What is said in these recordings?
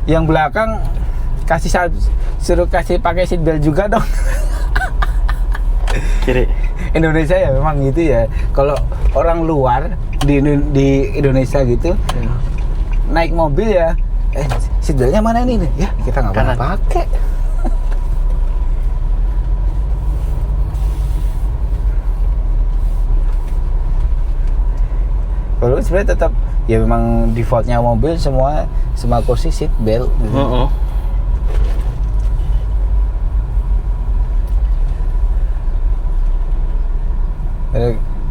yang belakang suruh kasih pakai seat belt juga dong. Kiri. Indonesia ya memang gitu ya. Kalau orang luar di Indonesia gitu naik mobil ya, seat beltnya mana ini? Ya kita nggak pernah pakai. Kalau sebenarnya tetap ya memang defaultnya mobil semua kursi seat belt gitu.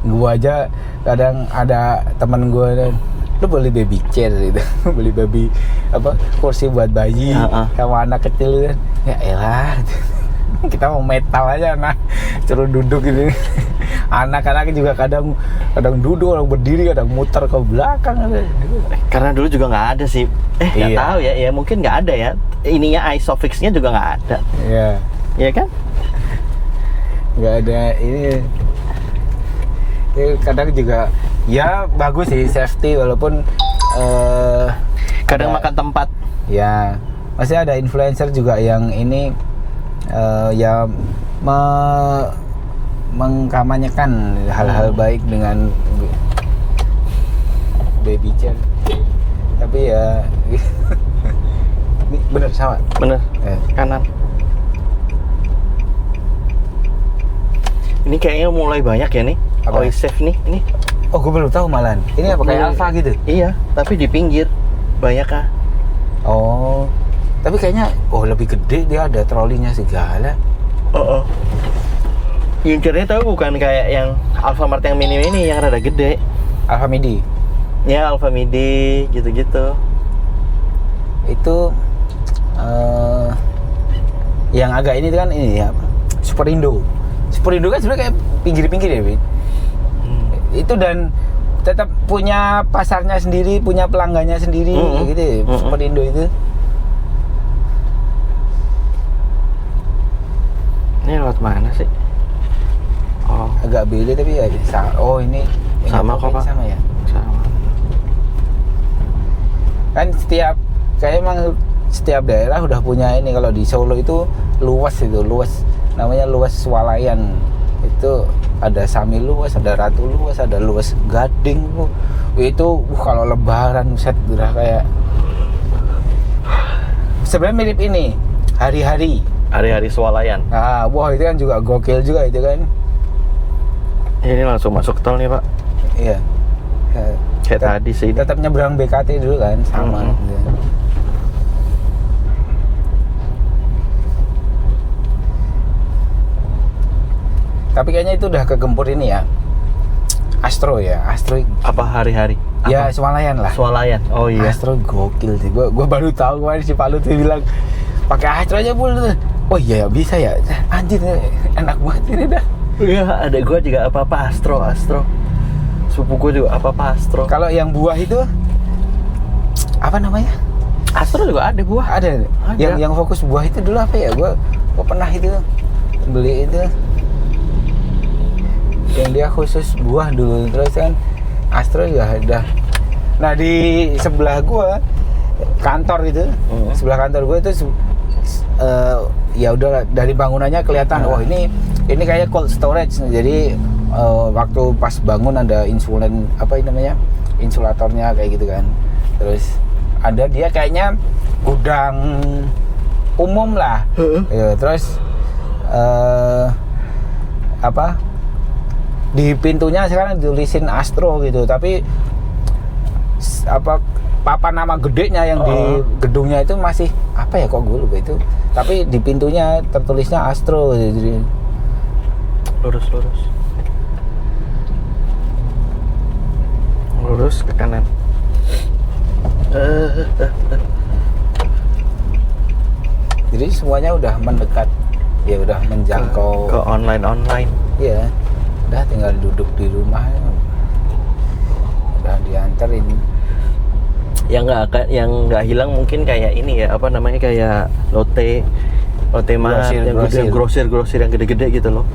Gua aja kadang ada teman gua dan lu beli baby chair gitu, beli baby kursi buat bayi sama anak kecil kan, ya elah kita mau metal aja suruh duduk gitu. Anak-anak juga kadang duduk, kadang berdiri, kadang muter ke belakang. Karena dulu juga nggak ada sih. Nggak tahu ya mungkin nggak ada ya. Ininya isofix-nya juga nggak ada. Iya. Iya kan? Nggak ada ini. Kadang juga ya bagus sih safety walaupun kadang makan tempat. Ya, masih ada influencer juga yang ini ya mengkampanyekan hal-hal baik dengan baby chair. Tapi ya ini bener sama. Bener. Kanan. Ini kayaknya mulai banyak ya nih. OiSafe nih, ini. Oh, gue belum tahu malahan. Ini apa kayak Alfa gitu? Iya, tapi di pinggir banyak kah? Oh, tapi kayaknya lebih gede, dia ada trolinya segala. Incernya tahu bukan kayak yang Alfamart yang mini ini yang rada gede. Alfa Midi. Ya, Alfa Midi gitu-gitu. Itu yang agak ini kan ini ya, Superindo. Superindo kan sebenarnya kayak pinggir-pinggir ya, Bin. Itu dan tetap punya pasarnya sendiri, punya pelanggannya sendiri gitu ya, Superindo itu. Ini lewat mana sih? Oh, agak beda tapi ya ini sama kok Pak. Sama ya? Sama. Kan setiap daerah udah punya ini. Kalau di Solo itu luas namanya luas swalayan. Itu ada Sami luas, ada Ratu luas, ada luas Gading. Itu kalau lebaran set udah kayak sebenarnya mirip ini hari-hari swalayan. Wah itu kan juga gokil juga itu kan. Ini langsung masuk tol nih Pak. Iya. Kayak tadi sih. Tetap nyebrang BKT dulu kan sama. Gitu. Tapi kayaknya itu udah kegempur ini ya. Astro. Apa hari-hari? Ya swalayan lah. Swalayan. Oh iya. Astro gokil sih. Gua baru tahu kemarin si Palu tuh bilang pakai Astro aja Pul. Oh iya bisa ya. Anjir enak banget ini dah. Iya, ada gua juga apa-apa Astro. Sepupu gua juga apa-apa Astro. Kalau yang buah itu apa namanya? Astro juga ada buah. Ada. Yang fokus buah itu dulu apa ya? Gua pernah itu beli itu. Yang dia khusus buah dulu, terus kan Astro juga ada. Nah di sebelah gua kantor itu, sebelah kantor gua itu ya udah dari bangunannya kelihatan. Oh ini kayaknya cold storage. Jadi waktu pas bangun ada insulatornya kayak gitu kan. Terus ada dia kayaknya gudang umum lah. Ya, terus di pintunya sekarang ditulisin Astro gitu, tapi papan nama gedenya yang di gedungnya itu masih apa ya, kok gue lupa itu, tapi di pintunya tertulisnya Astro. Jadi lurus ke kanan. Jadi semuanya udah mendekat ya, udah menjangkau ke online. Iya, udah tinggal duduk di rumah udah dianterin. Yang nggak hilang mungkin kayak ini ya, kayak Lotte Mart, grosir yang gede-gede gitu loh.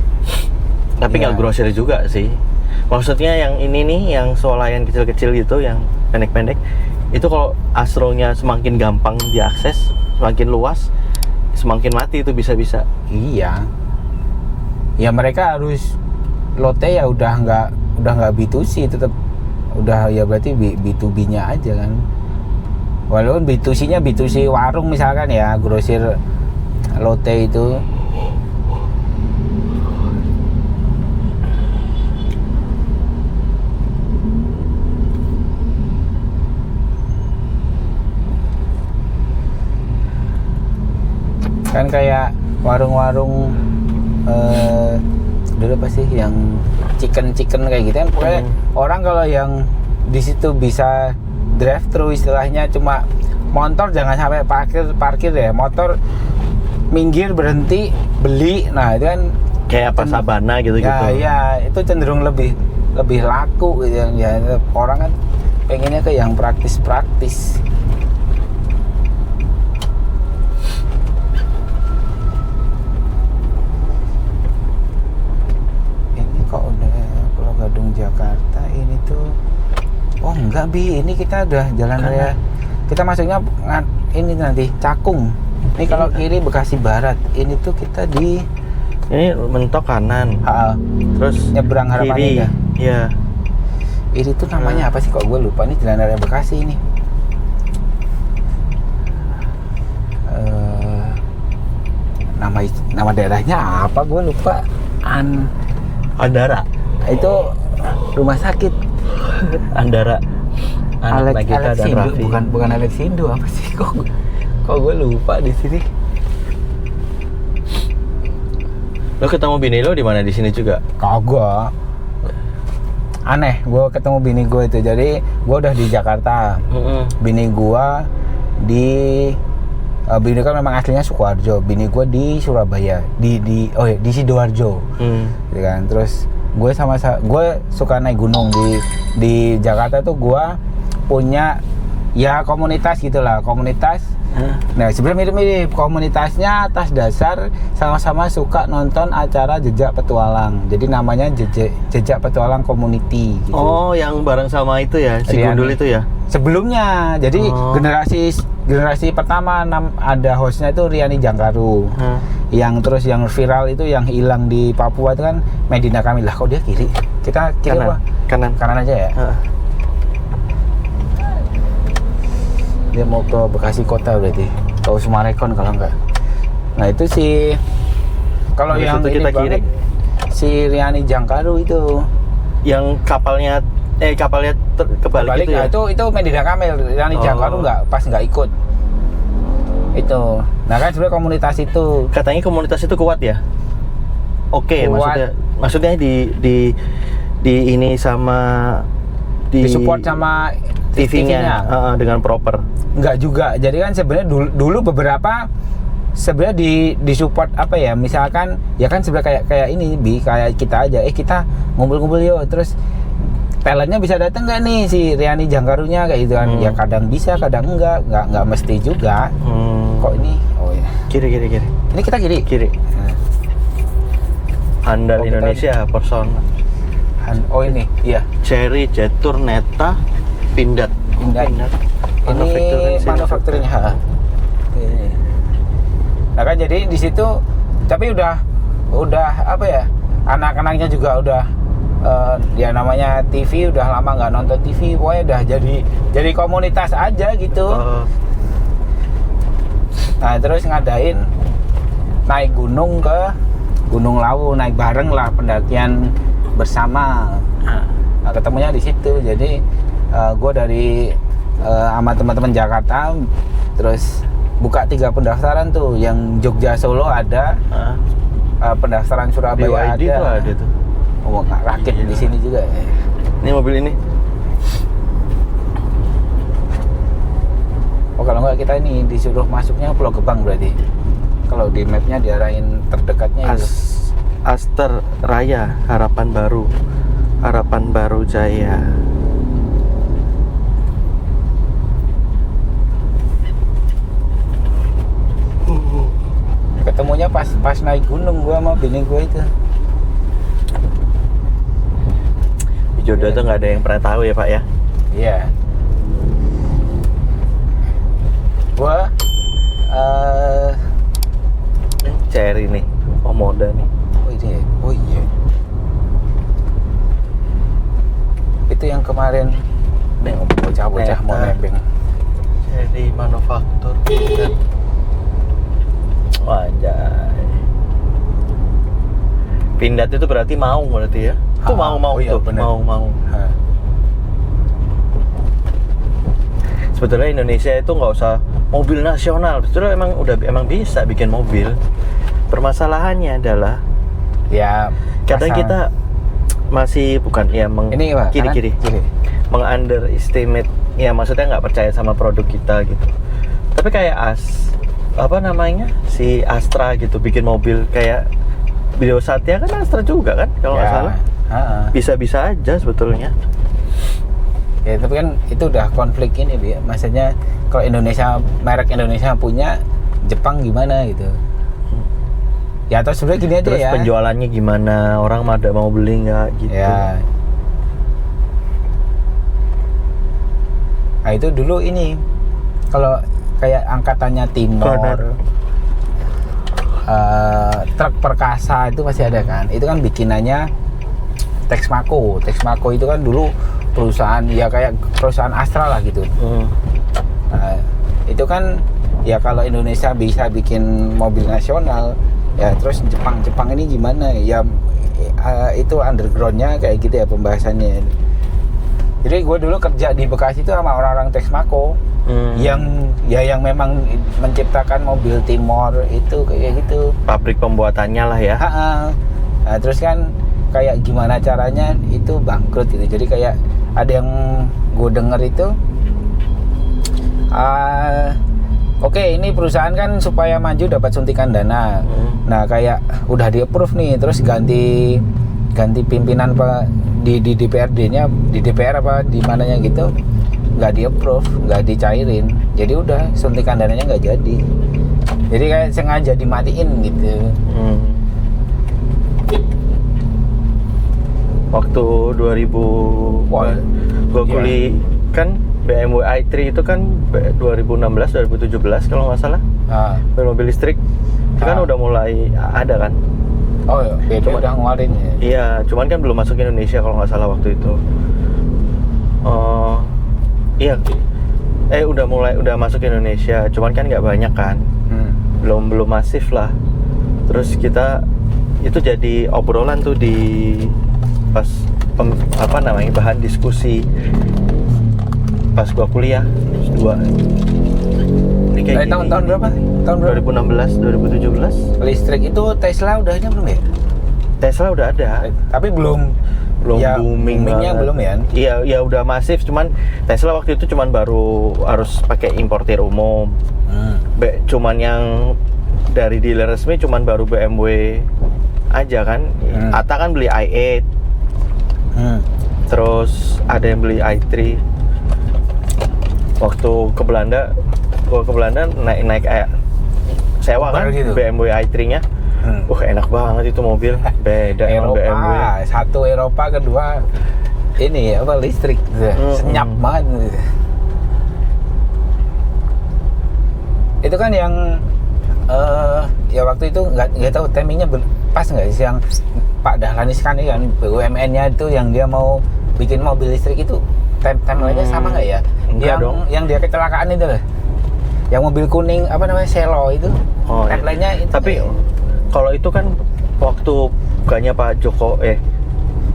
Tapi nggak grosir juga sih. Maksudnya yang ini nih, yang swalayan kecil-kecil gitu, yang pendek-pendek, itu kalau astronya semakin gampang diakses, semakin luas, semakin mati itu bisa-bisa. Iya. Ya mereka harus lote ya udah nggak B2C, tetap udah ya berarti B2B-nya aja kan. Walaupun B2C-nya B2C warung misalkan ya, grosir lote itu. Kan kayak warung-warung dulu apa sih yang chicken kayak gitu kan, pokoknya orang kalau yang di situ bisa drive thru istilahnya, cuma motor jangan sampai parkir ya, motor minggir berhenti beli, nah itu kan kayak apa Sabana gitu. Ya itu cenderung lebih laku gitu ya, orang kan pengennya ke yang praktis. Kok udah Pulau Gadung Jakarta ini tuh, oh enggak Bi, ini kita udah jalan raya, kita masuknya ini nanti Cakung, ini kalau kiri Bekasi Barat, ini tuh kita di ini mentok kanan, terus nyebrang Harapan kiri. Indah. Iya. Ini tuh namanya apa sih, kok gue lupa, ini jalan raya Bekasi ini. Nama daerahnya apa gue lupa. Andara. Itu rumah sakit. Andara. Anak Nagita dan Raffi. Bukan Alexindo, apa sih? Kok gue lupa di sini. Lo ketemu bini lo di mana, di sini juga? Kagak. Aneh, gue ketemu bini gue itu. Jadi gue udah di Jakarta. Bini gue bini kan memang aslinya Sukoharjo. Bini gue di Surabaya, di Sidoarjo. Gitu kan. Terus gue gue suka naik gunung di Jakarta tuh. Gue punya ya komunitas gitulah, komunitas. Nah sebenarnya mirip-mirip komunitasnya atas dasar sama-sama suka nonton acara Jejak Petualang. Jadi namanya Jejak Petualang Community gitu. Oh, yang bareng sama itu ya, si Gundul itu ya? Sebelumnya, jadi generasi pertama ada hostnya itu Riani Jangkaru. Yang terus yang viral itu yang hilang di Papua itu kan Medina Kamilah. Kok dia kiri? Kita kiri apa? Kanan aja ya. Dia mau ke Bekasi kota berarti, ke Sumarekon kalau enggak. Nah itu kalau yang ini kita kiri, si Riani Jangkaru itu yang kapalnya kebalik itu ya? Itu Medina Kamil. Riani Jangkaru pas nggak ikut itu. Nah kan sebenarnya komunitas itu katanya komunitas itu kuat ya. Oke, maksudnya di ini sama disupport sama TV-nya dengan proper. Enggak juga. Jadi kan sebenarnya dulu beberapa sebenarnya disupport apa ya, misalkan ya kan sebenarnya kayak ini kayak kita aja, kita ngumpul-ngumpul yuk, terus talentnya bisa datang nggak nih si Riani Jangkarunya kayak gitu kan. Ya kadang bisa, kadang enggak mesti juga. Kok ini kiri ini kita kiri. Handal Indonesia person. Ini iya Cherry Jetur Neta Pindad. Ini manufacturing-nya. Nah kan jadi di situ, tapi udah apa ya, anak-anaknya juga udah ya namanya TV udah lama nggak nonton TV, pokoknya udah jadi komunitas aja gitu. Nah terus ngadain naik gunung ke Gunung Lawu, naik bareng lah, pendakian bersama. Nah ketemunya di situ. Jadi gue dari sama teman-teman Jakarta terus buka 3 pendaftaran tuh, yang Jogja Solo ada, pendaftaran Surabaya BYD ada tuh. Oh, rakit di sini juga ya. Ini mobil ini. Oh kalau enggak kita ini disuruh masuknya Pulau Gebang berarti. Kalau di mapnya diarahin terdekatnya Aster Raya, Harapan Baru Jaya. Ketemunya pas naik gunung gua sama bini gua itu. Jodoh tuh nggak ada yang pernah tahu ya Pak ya. Iya. Gua Cherry nih, Omoda nih. oh ini ya? Oh iya. Itu yang kemarin nih bocah-bocah mau nebeng. Cherry manufaktur Pindad. Wajay. Pindad itu berarti mau berarti ya? Itu mau iya, tuh, bener. mau. Sebetulnya Indonesia itu nggak usah mobil nasional, sebetulnya emang bisa bikin mobil. Permasalahannya adalah Ya kadang kita masih bukan ya ini Pak, kiri meng-underestimate, ya maksudnya nggak percaya sama produk kita gitu. Tapi kayak si Astra gitu bikin mobil kayak Bio Satya kan Astra juga kan kalau nggak salah. Bisa-bisa aja sebetulnya. Ya tapi kan itu udah konflik ini Bi. Maksudnya kalau merek Indonesia punya, Jepang gimana gitu. Ya atau sebenarnya gini aja. Terus ya penjualannya gimana, orang pada mau beli nggak gitu. Ya. Nah itu dulu ini kalau kayak angkatannya Timor, truk perkasa itu masih ada kan. Itu kan bikinannya Texmaco itu kan dulu perusahaan ya kayak perusahaan Astra lah gitu. Nah, itu kan ya kalau Indonesia bisa bikin mobil nasional, ya terus Jepang ini gimana ya, itu undergroundnya kayak gitu ya pembahasannya. Jadi gue dulu kerja di Bekasi itu sama orang-orang Texmaco yang memang menciptakan mobil Timor itu kayak gitu. Pabrik pembuatannya lah ya. Nah, terus kan kayak gimana caranya itu bangkrut gitu. Jadi kayak ada yang gue denger itu oke, ini perusahaan kan supaya maju dapat suntikan dana. Nah kayak udah di approve nih, terus ganti pimpinan di DPRD-nya, di DPR apa di mananya gitu, nggak di approve, nggak dicairin. Jadi udah suntikan dananya nggak jadi. Jadi kayak sengaja dimatiin gitu. Waktu 2000 gue kuliah kan BMW i3 itu kan 2016-2017 kalau nggak salah. Mobil listrik itu kan udah mulai ada kan. Oh iya, beda udah ngeluarin ya. Iya, cuman kan belum masuk ke Indonesia kalau nggak salah waktu itu. Iya, udah masuk ke Indonesia, cuman kan nggak banyak kan. Belum masif lah. Terus kita itu jadi obrolan tuh di pas bahan diskusi pas gua kuliah S2. Ini kayak tahun berapa? Tahun 2016, 2017. Listrik itu Tesla udahnya belum ya? Tesla udah ada, tapi belum ya, boomingnya belum ya? Iya, ya udah masif, cuman Tesla waktu itu cuman baru harus pakai importir umum. Cuman yang dari dealer resmi cuman baru BMW aja kan. Atta kan beli i8. Terus ada yang beli i3. Waktu ke Belanda, naik sewa kan gitu. BMW i3-nya. Enak banget itu mobil. Beda sama BMW. Satu Eropa, kedua ini apa listrik. Senyap banget. Itu kan yang ya waktu itu nggak tahu timingnya pas nggak sih yang Pak Dahlan Iskan kan BUMN-nya itu yang dia mau bikin mobil listrik itu timelinenya sama nggak ya? Yang dia kecelakaan itu loh, yang mobil kuning apa namanya Selo itu, timelinenya itu. Tapi kalau itu kan waktu bukannya Pak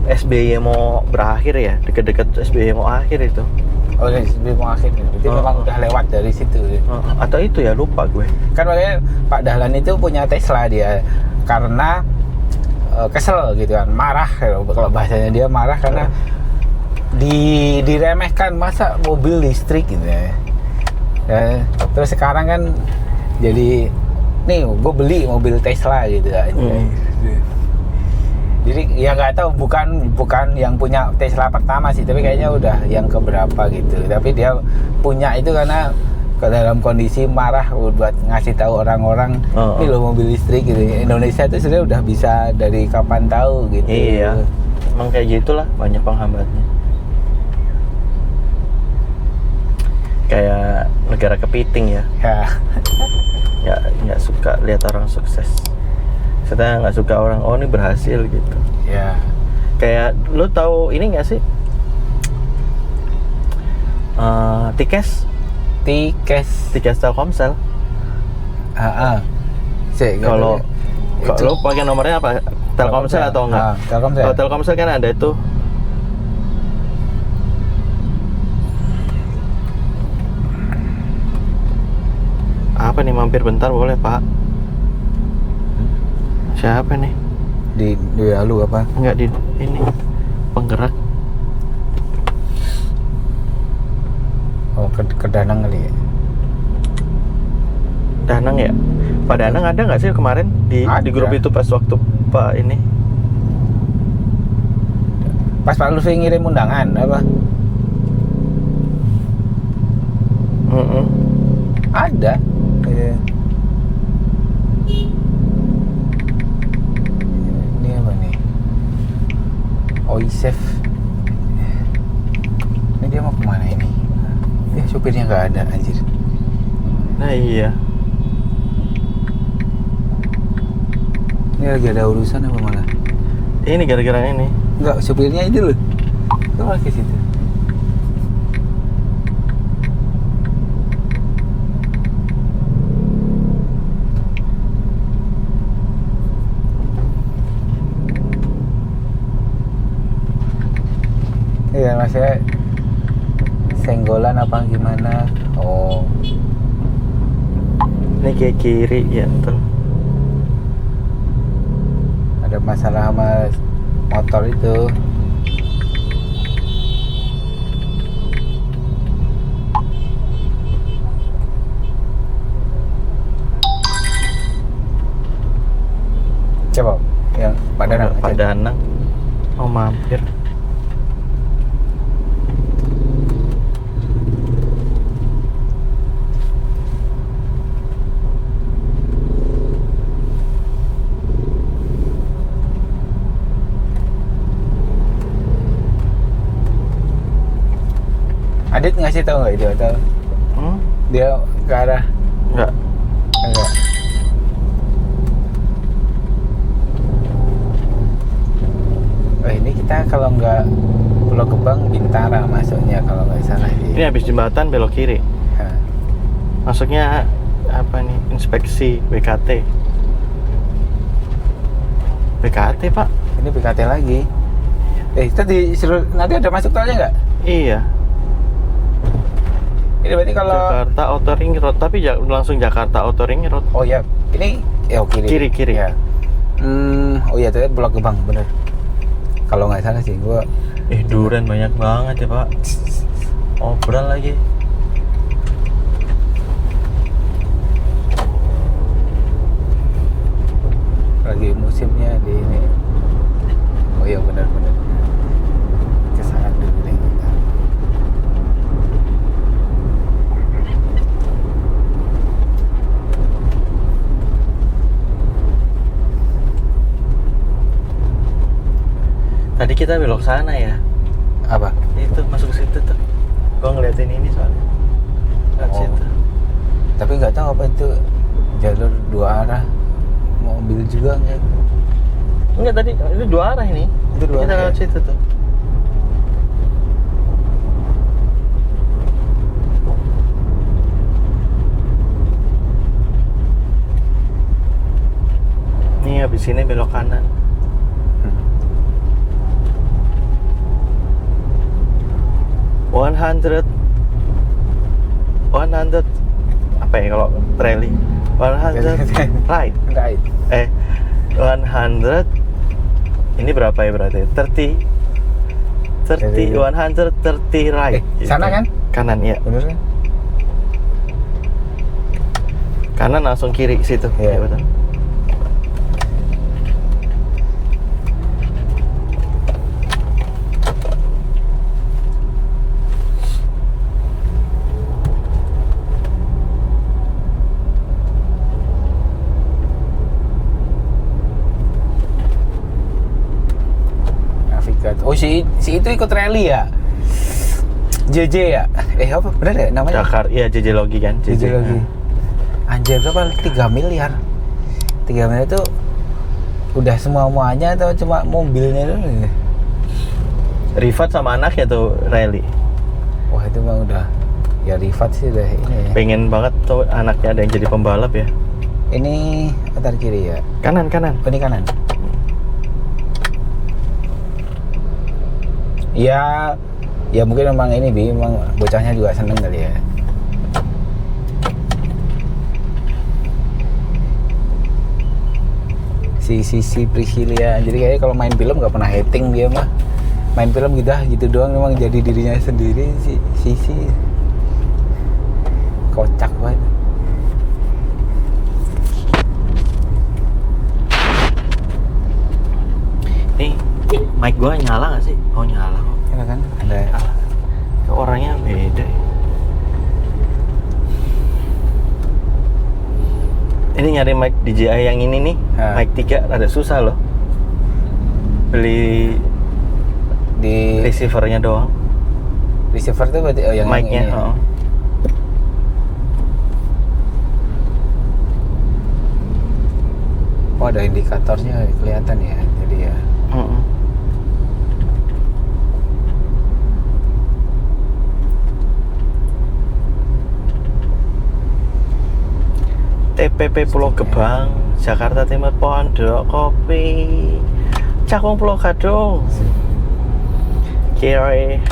SBY mau berakhir ya, deket-deket SBY mau akhir itu. Oh, SBY mau akhir itu memang udah lewat dari situ. Atau itu ya, lupa gue. Kan makanya Pak Dahlan itu punya Tesla dia karena kesel gitu kan, marah kalau bahasanya dia marah karena diremehkan, masa mobil listrik gitu ya. Terus sekarang kan jadi nih gue beli mobil Tesla gitu aja. Jadi ya nggak tahu, bukan yang punya Tesla pertama sih, tapi kayaknya udah yang keberapa gitu. Tapi dia punya itu karena dalam kondisi marah buat ngasih tahu orang-orang ini loh mobil listrik gitu. Indonesia itu sebenarnya udah bisa dari kapan tahu gitu. Iya. emang kayak gitulah, banyak penghambatnya. Kayak negara kepiting ya. Nggak suka lihat orang sukses. Saya nggak suka orang, oh ini berhasil gitu. Ya. Kayak lu tahu ini nggak sih? Tikes Telkomsel. Kalau lu pakai nomornya apa? Telkomsel atau enggak? Telkomsel. Kalau Telkomsel kan ada itu. Apa nih, mampir bentar boleh Pak? Siapa nih? Di lu apa? Enggak, di ini penggerak. Oh, ke Danang kali ya? Danang ya? Pak Danang ada nggak sih kemarin di grup itu pas waktu Pak ini? Pas Pak Lutfi ngirim undangan apa? Ada. Ini apa nih? Oisef. Ini dia mau kemana ini? Ya supirnya nggak ada, anjir. Nah iya. Ini lagi ada urusan apa malah? Ini gara-gara ini. Enggak, supirnya ini loh. Itu lagi situ. Iya, maksudnya senggolan apa gimana? Oh. Ini kayak kiri ya, betul. Ada masalah sama motor itu. Coba yang Pak Danang mau mampir. Adit ngasih tahu nggak itu atau dia ke arah? Enggak. Oh, ini kita kalau nggak Pulau Gebang Bintara masuknya kalau nggak salah. Ini habis jembatan belok kiri. Ya. Masuknya apa nih? Inspeksi BKT. BKT Pak? Ini BKT lagi. Kita nanti ada masuk tolnya nggak? Iya. Ini berarti kalau Jakarta Outer Ring Road, tapi langsung Jakarta Outer Ring Road. Oh ya, ini kiri. Ya. Oh iya, itu Pulau Gebang bener. Kalau nggak salah sih, gua. Durian banyak banget ya Pak. Obral lagi. Lagi musimnya di ini. Oh iya bener. Kesana dulu deh kita. Tadi kita belok sana ya. Apa? Itu masuk situ tuh. Gua ngeliatin ini soalnya. Lewat situ. Tapi nggak tahu apa itu jalur dua arah. Mobil juga nggak? Enggak, tadi itu dua arah ini. Itu dua kita arah. lewat situ tuh. Nih habis ini belok kanan. 100 apa ya kalau trailing? 100 right. 100 ini berapa ya berarti? 130 right. Sana kan? Kanan ya. Bener kan? Kanan langsung kiri situ. Iya. Ya, betul. si itu ikut rally ya, JJ ya, apa bener ya namanya? Dakar, iya JJ Logi kan. JJ Logi. Anjir berapa? 3 miliar. 3 miliar itu udah semuanya atau cuma mobilnya doang? Rifat sama anaknya tuh rally. Wah itu mah udah, ya Rifat sih udah ini ya. Pengen banget tuh anaknya ada yang jadi pembalap ya. Ini antar kiri ya? Kanan. Oh, ini kanan. Ya mungkin memang ini memang bocahnya juga seneng kali ya. Si Priscilia, jadi kayaknya kalau main film nggak pernah hating dia mah. Main film gitu doang, memang jadi dirinya sendiri. Si kocak banget. Nih, mic gua nyala nggak sih? Oh nyala kok. Ya kan? Ada. Orangnya beda. Ini nyari mic DJI yang ini nih, mic 3 rada susah loh. Beli di receivernya doang. Receiver tuh berarti yang mic-nya. ini. Oh ada indikatornya kelihatan ya, jadi ya. TPP Pulau Gebang, Jakarta Timur, Pondok Kopi, Cakung Pulau Gadung, kiri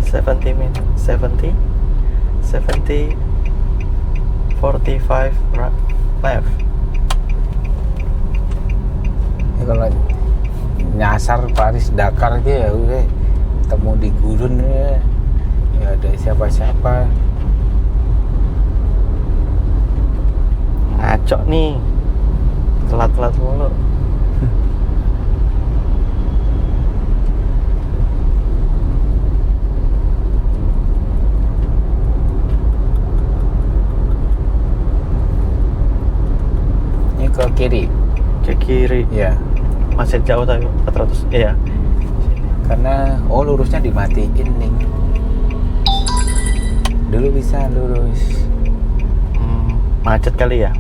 45 left. Ya, kalau nyasar Paris Dakar aja ya udah ketemu di gurun ya ada siapa-siapa. Ngaco nih, telat mulu. Ini ke kiri ya, masih jauh tapi 400 iya. Karena lurusnya dimatiin nih. Dulu bisa lurus. Macet kali ya?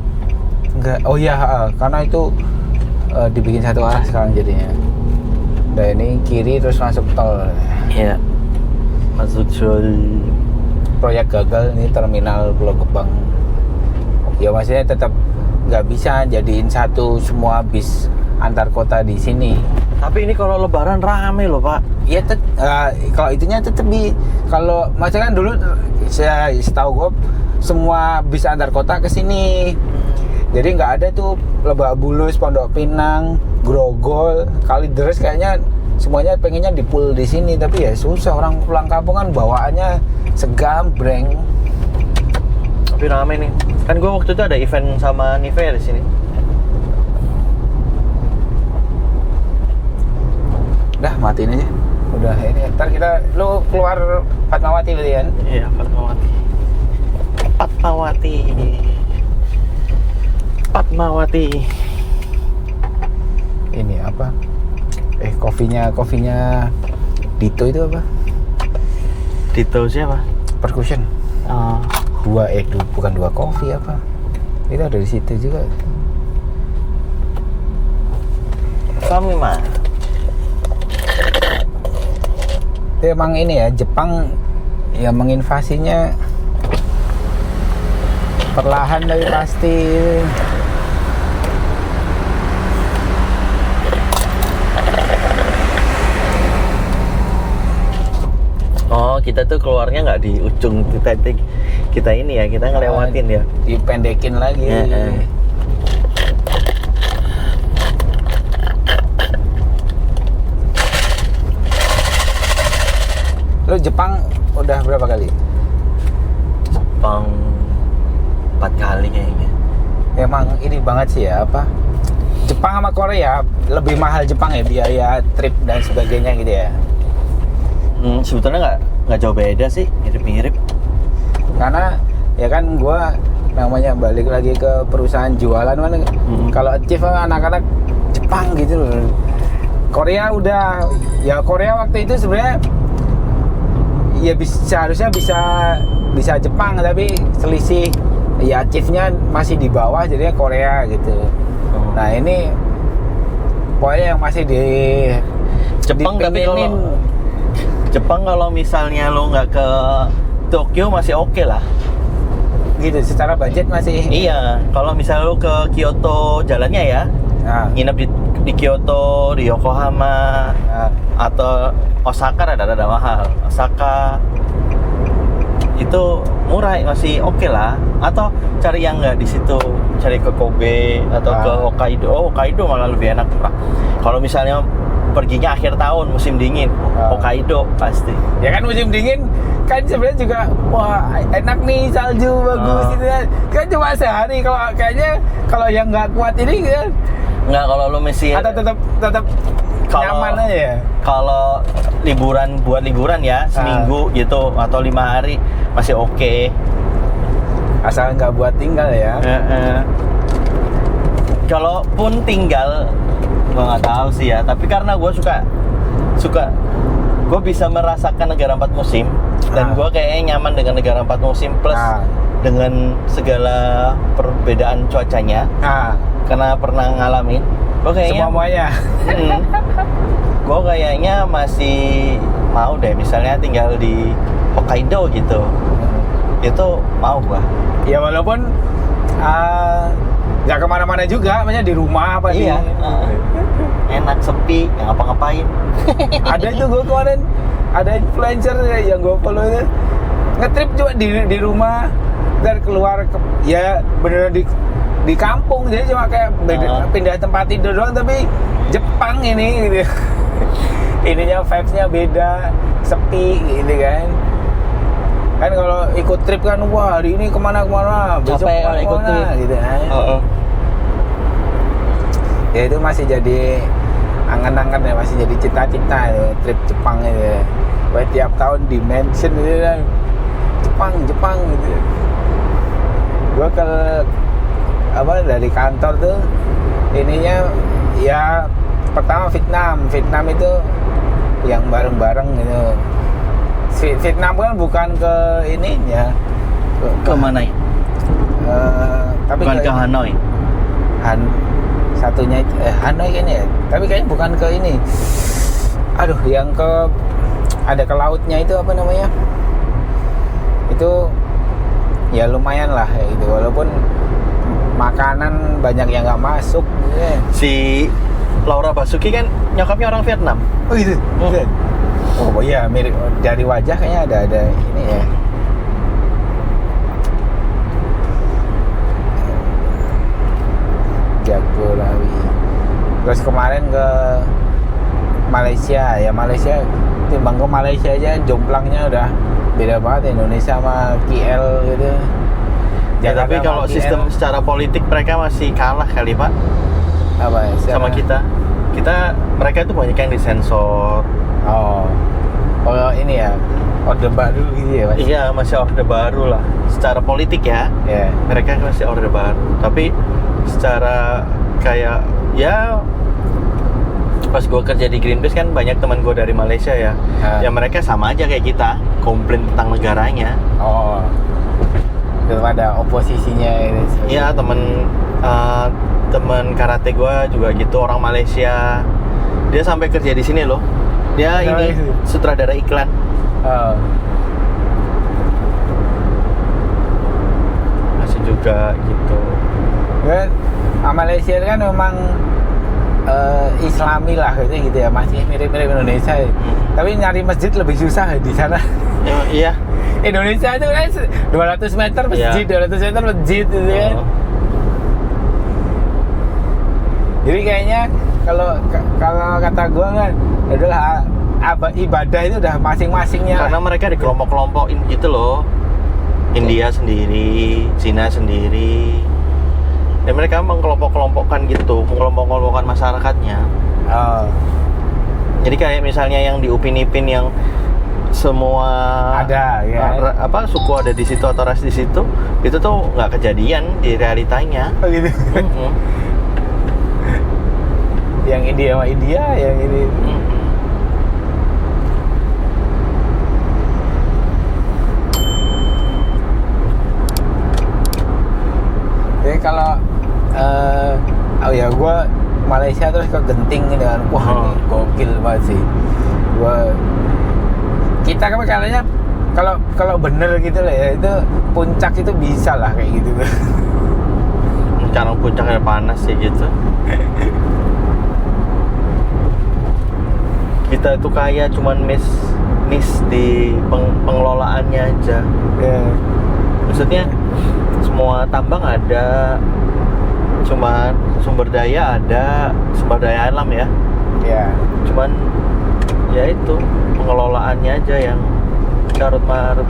Enggak. Oh iya, karena itu dibikin satu arah sekarang jadinya. Udah ini kiri terus masuk tol. Iya. Masuk tol. Proyek gagal nih terminal Pulau Gebang. Ya maksudnya tetap nggak bisa jadiin satu semua bis antar kota di sini. Tapi ini kalau lebaran rame loh Pak. Iya, kalau itunya tetap kalau maksudnya kan dulu saya setahu gue semua bis antar kota ke sini. Jadi nggak ada tuh Lebak Bulus, Pondok Pinang, Grogol, Kalideres kayaknya semuanya pengennya di pool di sini. Tapi ya susah, orang pulang kampung kan bawaannya segambreng. Tapi rame nih. Kan gue waktu itu ada event sama Nivea di sini. Udah matiin aja. Udah ini ntar lu keluar Fatmawati berarti kan? Iya, Fatmawati. Ini apa? Kopinya Dito itu apa? Dito siapa? Percussion. Bukan dua kopi apa? Itu ada di situ juga. Kami mah. Emang ini ya, Jepang ya menginvasinya perlahan tapi pasti. Oh, kita tuh keluarnya nggak di ujung kita ini ya, kita ngelewatin ya. Dipendekin lagi. Lu Jepang udah berapa kali? Jepang 4 kali kayaknya. Emang ini banget sih ya, apa? Jepang sama Korea lebih mahal Jepang ya, biaya trip dan sebagainya gitu ya. Sebetulnya nggak jauh beda sih, mirip-mirip. Karena ya kan gua namanya balik lagi ke perusahaan jualan mana. Kalau achieve anak-anak Jepang gitu loh. Korea udah, ya Korea waktu itu sebenarnya ya seharusnya bisa Jepang, tapi selisih ya achieve-nya masih di bawah, jadinya Korea gitu. Nah ini pokoknya yang masih di Jepang, tapi kalau misalnya lo nggak ke Tokyo masih oke lah. Gitu, secara budget masih. Iya, kalau misalnya lo ke Kyoto jalannya ya, nginep di Kyoto, di Yokohama, atau Osaka rada mahal. Osaka itu murah, masih oke lah. Atau cari yang nggak di situ, cari ke Kobe atau ke Hokkaido. Hokkaido malah lebih enak murah. Kalau misalnya perginya akhir tahun musim dingin, Hokkaido pasti. Ya kan musim dingin kan sebenarnya juga wah enak nih, salju bagus gitu kan cuma sehari. Kalau kayaknya kalau yang nggak kuat ini kan nggak, kalau lo mesti atau tetap nyaman aja ya. Kalau buat liburan ya seminggu gitu atau 5 hari masih oke. Asal nggak buat tinggal ya. Kalaupun tinggal gue nggak tahu sih ya, tapi karena gue suka gue bisa merasakan negara 4 musim dan gue kayaknya nyaman dengan negara 4 musim plus dengan segala perbedaan cuacanya karena pernah ngalamin. Gue kayaknya semuanya gue kayaknya masih mau deh misalnya tinggal di Hokkaido gitu. Itu mau gue ya, walaupun nggak kemana-mana juga, maksudnya di rumah apa iya, enak sepi, nggak ngapa-ngapain. Ada itu gue kemarin ada influencer yang gue follow itu ngetrip juga di rumah dan keluar ya beneran di kampung, jadi cuma kayak pindah tempat tidur doang, tapi Jepang ini gitu. Ininya vibes-nya beda, sepi gitu kan. Kan kalau ikut trip kan wah hari ini kemana-kemana, besok capek kalau ikut trip gitu kan. Ya itu masih jadi angan-angan ya, masih jadi cita-cita ya, trip Jepang itu. Buat tiap tahun di mention gitu kan. Jepang gitu. Gua ke dari kantor tuh ininya ya pertama Vietnam itu yang bareng-bareng gitu. Vietnam kan bukan ke ininya ke mana ya? Tapi bukan ke Hanoi. Satunya Hanoi kayaknya ya. Tapi kayaknya bukan ke ini. Aduh, yang ada ke lautnya itu apa namanya? Itu ya lumayan lah ya gitu. Walaupun makanan banyak yang nggak masuk. Ya. Si Laura Basuki kan nyokapnya orang Vietnam. Oh gitu. Oh iya, mirip dari wajah kayaknya ada ini ya. Jagorawi. Terus kemarin ke Malaysia, timbang ke Malaysia aja jomplangnya udah beda banget Indonesia sama KL gitu. Ya, tapi kalau sistem secara politik mereka masih kalah kali Pak. Apa ya? Sama kita mereka itu banyak yang disensor. Oh ini ya, orde baru gitu ya Mas? Iya, masih orde baru lah. Secara politik ya, mereka masih orde baru. Tapi secara kayak ya pas gue kerja di Greenpeace kan banyak teman gue dari Malaysia ya. Ya mereka sama aja kayak kita, komplain tentang negaranya. Oh, belum ada oposisinya ini. Iya, teman karate gue juga gitu, orang Malaysia. Dia sampai kerja di sini loh. Dia ini sutradara iklan. Masih juga gitu. Kan Malaysia kan memang Islami lah gitu ya, masih mirip-mirip Indonesia. Tapi nyari masjid lebih susah di sana. Iya. Indonesia itu kan 200 meter masjid, 200 meter masjid gitu kan. Jadi kayaknya kalau kata gue kan adalah ibadah itu udah masing-masingnya. Karena mereka di kelompok-kelompokin gitu loh. India sendiri, Cina sendiri. Dan mereka mengkelompok-kelompokkan gitu, mengelompok-kelompokkan masyarakatnya. Jadi kayak misalnya yang di Upin Ipin yang semua ada ya. Suku ada di situ atau ras di situ, itu tuh nggak kejadian di realitanya. Oh gitu. Yang India sama India, yang ini. Jadi kalau gue Malaysia terus ke Genting dengan wah ini gokil banget sih. Kita kan katanya kalau bener gitu lah ya, itu puncak itu bisa lah kayak gitu. Sekarang puncaknya panas sih gitu. Kita itu kayak cuman miss di pengelolaannya aja. Maksudnya semua tambang ada, cuman sumber daya alam ya. Cuman ya itu pengelolaannya aja yang carut marut.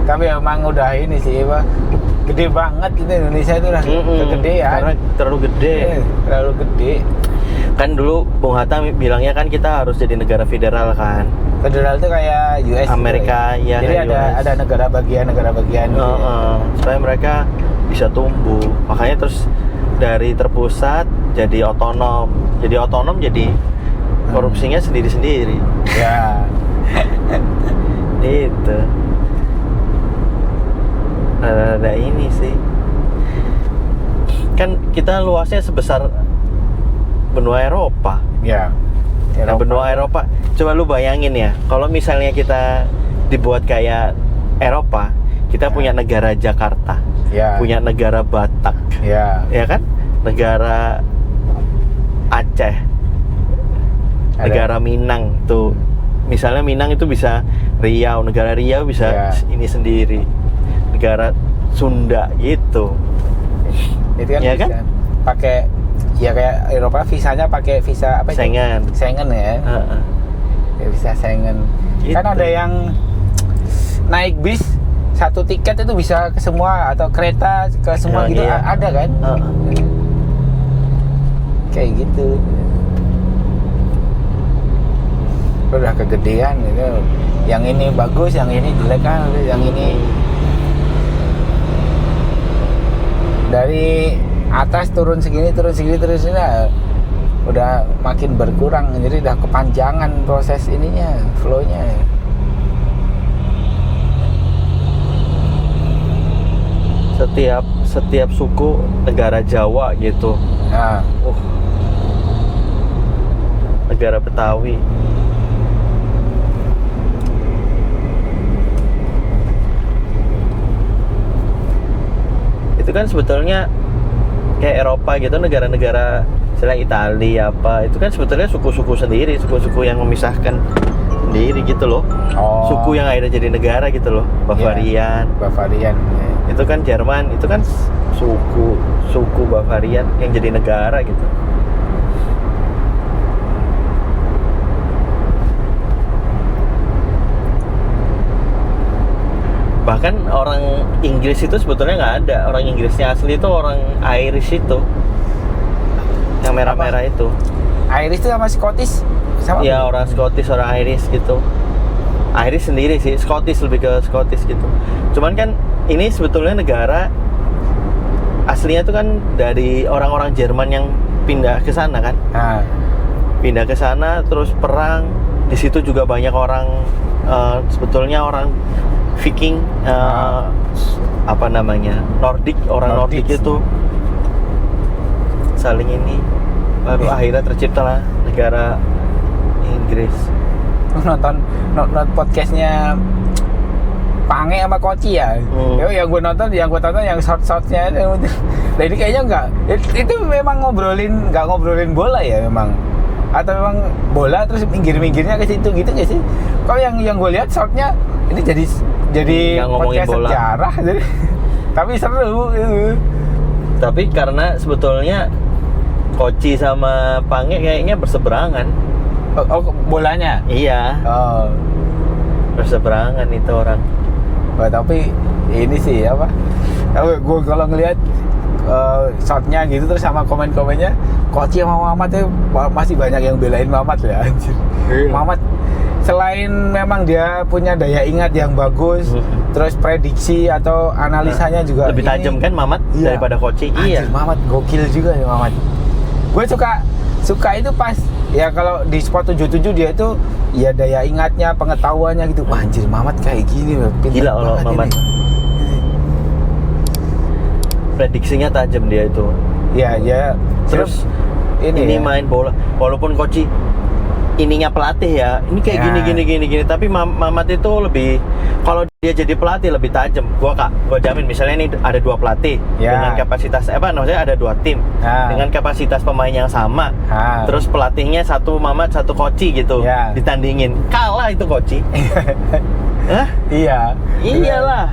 Tapi emang udah ini sih Pak, gede banget gitu Indonesia itu udah kegedean. Karena terlalu gede. Terlalu gede. Kan dulu Bung Hatta bilangnya kan kita harus jadi negara federal kan. Federal itu kayak US Amerika gitu, ya. Jadi ada negara bagian gitu. Supaya mereka bisa tumbuh. Makanya terus dari terpusat jadi otonom. Jadi korupsinya sendiri-sendiri. Ya. Itu. Ada ini sih. Kan kita luasnya sebesar benua Eropa. Ya. Nah, benua Eropa. Coba lu bayangin ya, kalau misalnya kita dibuat kayak Eropa, kita punya negara Jakarta, punya negara Batak, ya kan? Negara Aceh, negara Minang tuh. Misalnya Minang itu bisa Riau, negara Riau bisa ini sendiri, negara Sunda gitu. Itu kan ya bisa kan? Pakai ya kayak Eropa visanya pakai visa apa itu? Schengen ya. Ya visa Schengen. Gitu. Kan ada yang naik bis satu tiket itu bisa ke semua atau kereta ke semua gitu ada kan? Kayak gitu. Udah kegedean gitu. Yang ini bagus, yang ini jelek kan, yang ini dari atas turun segini terus udah makin berkurang, jadi udah kepanjangan proses ininya, flow-nya. Setiap suku negara Jawa gitu. Negara Betawi. Itu kan sebetulnya kayak Eropa gitu, negara-negara misalnya Italia apa, itu kan sebetulnya suku-suku sendiri, suku-suku yang memisahkan sendiri gitu loh. Suku yang akhirnya jadi negara gitu loh. Bavarian. Itu kan Jerman, itu kan suku Bavarian yang jadi negara gitu. Bahkan orang Inggris itu sebetulnya nggak ada. Orang Inggrisnya asli itu orang Irish itu, yang merah-merah itu. Irish itu sama Scottish sama? Iya, orang Scottish, orang Irish gitu. Irish sendiri sih, Scottish lebih ke Scottish gitu. Cuman kan ini sebetulnya negara aslinya itu kan dari orang-orang Jerman yang pindah ke sana kan. Pindah ke sana terus perang. Di situ juga banyak orang sebetulnya orang Viking, apa namanya, Nordik, orang Nordik itu saling ini, baru akhirnya terciptalah negara Inggris. Nonton podcastnya Pange sama Koci ya. Yang gue tonton yang short-shortnya itu. Nah ini kayaknya enggak. Itu memang nggak ngobrolin bola ya memang. Atau memang bola terus minggir-minggirnya ke situ gitu nggak sih? Kalau yang gue lihat shortnya ini jadi podcast sejarah, jadi tapi seru gitu. Tapi karena sebetulnya Koci sama Pange kayaknya berseberangan. Bolanya? Iya. Berseberangan itu orang. Tapi ini sih apa? Gue kalau ngelihat shotnya gitu terus sama komen-komennya, Koci sama Mamat tuh masih banyak yang belain Mamat ya, anjir. Mamat selain memang dia punya daya ingat yang bagus, terus prediksi atau analisanya juga lebih tajam kan Mamat daripada Koci. Iya. Mamat gokil juga ya Mamat. Gue suka itu pas ya kalau di Sport 77 dia itu ya daya ingatnya, pengetahuannya gitu. Wah, anjir Mamat kayak gini loh. Gila kalau Mamat. Prediksinya tajam dia itu. Ya. Terus ini ya, main bola walaupun Koci ininya pelatih ya, ini kayak gini, tapi Mamat itu lebih, kalau dia jadi pelatih lebih tajam. Gua jamin misalnya ini ada 2 pelatih dengan kapasitas maksudnya ada 2 tim dengan kapasitas pemain yang sama, terus pelatihnya satu Mamat satu Koci gitu, ditandingin kalah itu Koci. Hah? Iyalah.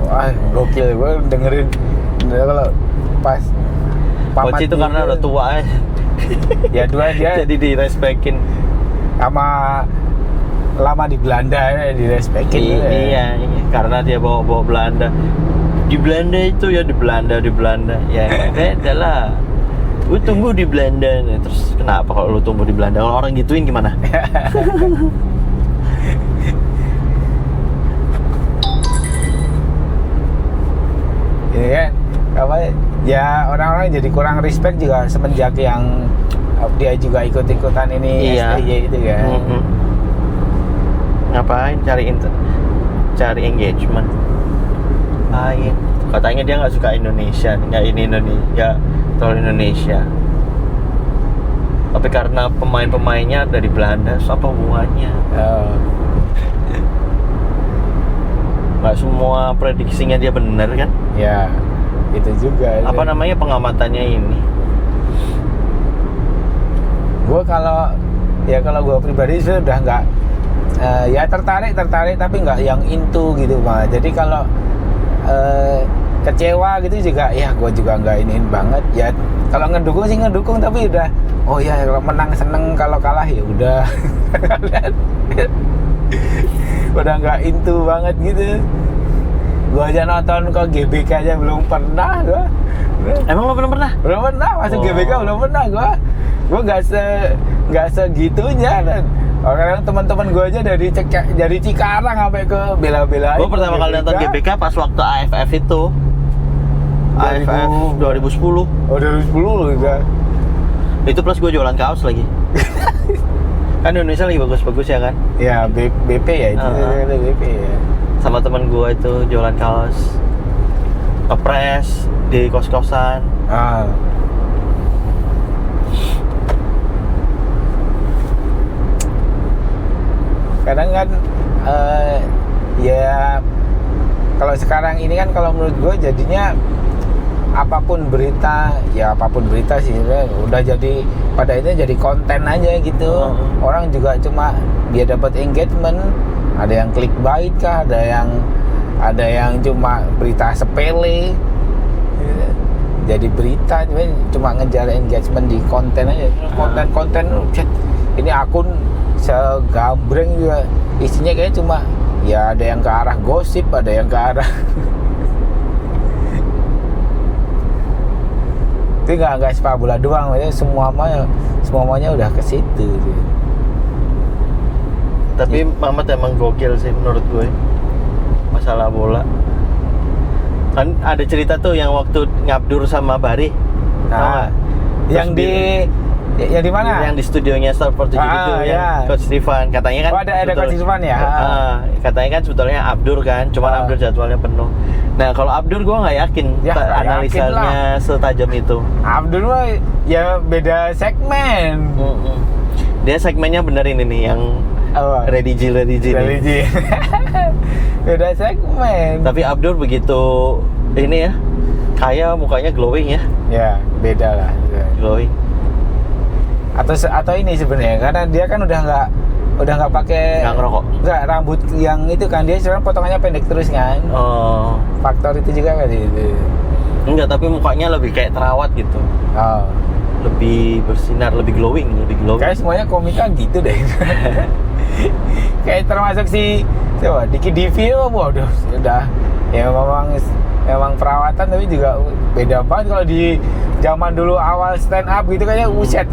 Wah, gokil. Gue dengerin kalau pas Koci itu karena udah tua ya dua dia jadi direspekin sama lama di Belanda ya, direspekin iya, karena dia bawa Belanda di Belanda itu ya, di Belanda ya beda lah. Gue tumbuh di Belanda nih. Terus kenapa kalau lu tumbuh di Belanda, kalau orang gituin gimana? Ini kan ya orang-orang jadi kurang respect juga semenjak yang dia juga ikut-ikutan ini STY itu ya. Ngapain cari engagement? Lain. Katanya dia nggak suka Indonesia, terlalu Indonesia. Tapi karena pemain-pemainnya dari Belanda, so apa hubungannya? Nggak semua prediksinya dia benar kan? Ya. Itu juga apa namanya pengamatannya ini. Gue kalau gue pribadi sudah nggak ya tertarik tapi nggak yang into gitu Pak. Jadi kalau kecewa gitu juga ya gue juga nggak iniin banget ya. Kalau ngedukung sih ngedukung, tapi udah kalau menang seneng, kalau kalah ya udah. Udah nggak into banget gitu. Gua aja nonton ke GBK aja belum pernah gua. Emang lo belum pernah? Belum pernah, masuk GBK belum pernah gua nggak segitunya kan. Orang teman-teman gua aja dari Cikarang sampai ke bela-belain. Gua pertama kali nonton GBK pas waktu AFF itu. AFF 2010. Oh, 2010 loh juga. Itu plus gua jualan kaos lagi. Kan Indonesia lagi bagus-bagus ya kan? Ya, BP ya itu, BP ya. Sama teman gue itu jualan kaos ngepres di kos-kosan. Kadang kan ya kalau sekarang ini kan kalau menurut gue jadinya apapun berita sih udah jadi pada itu jadi konten aja gitu. Orang juga cuma dia dapat engagement. Ada yang clickbait kah, ada yang cuma berita sepele jadi berita, cuma ngejar engagement di konten aja. Konten ini akun segambreng juga isinya kayaknya cuma ya ada yang ke arah gosip, ada yang ke arah itu nggak sepak bola doang, semuanya udah ke situ. Tapi Mamat emang gokil sih menurut gue masalah bola. Kan ada cerita tuh yang waktu ngabdur sama Bari. Yang di mana? Yang di studionya Sport 77 itu yang Coach Stefan katanya kan. Ada Coach Stefan ya. Katanya kan sebetulnya Abdur kan, cuma Abdur jadwalnya penuh. Nah kalau Abdur gue nggak yakin analisanya setajam itu. Abdur mah ya beda segmen. Dia segmennya bener ini nih yang Ready G. Beda segmen. Tapi Abdur begitu ini ya, kaya mukanya glowing ya. Ya beda lah. Glowing. Atau ini sebenarnya karena dia kan udah nggak pakai. Nggak ngerokok. Nggak, rambut yang itu kan dia sekarang potongannya pendek terus kan. Faktor itu juga kan itu. Enggak, tapi mukanya lebih kayak terawat gitu. Lebih bersinar, lebih glowing. Kayak semuanya komika gitu deh. Kayak termasuk siapa? Diki Divi itu waduh udah ya memang perawatan, tapi juga beda banget kalau di zaman dulu awal stand up gitu kayaknya uset.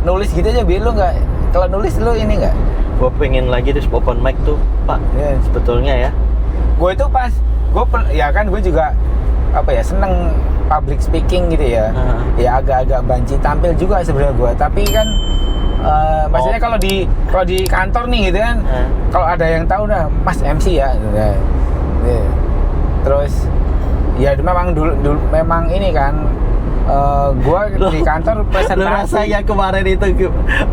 nulis gitu aja, Bi. Lu nggak, kalau nulis lu ini nggak? Gue pengen lagi di open mic tuh, Pak. Ya. Sebetulnya ya. Gue itu pas ya kan gue juga apa ya, seneng public speaking gitu ya. Ya agak-agak banci tampil juga sebenarnya gue, tapi kan maksudnya kalau di kantor nih gitu kan, kalau ada yang tahu dah Mas MC ya, terus ya memang dulu memang ini kan, gua di kantor presentasi. Lo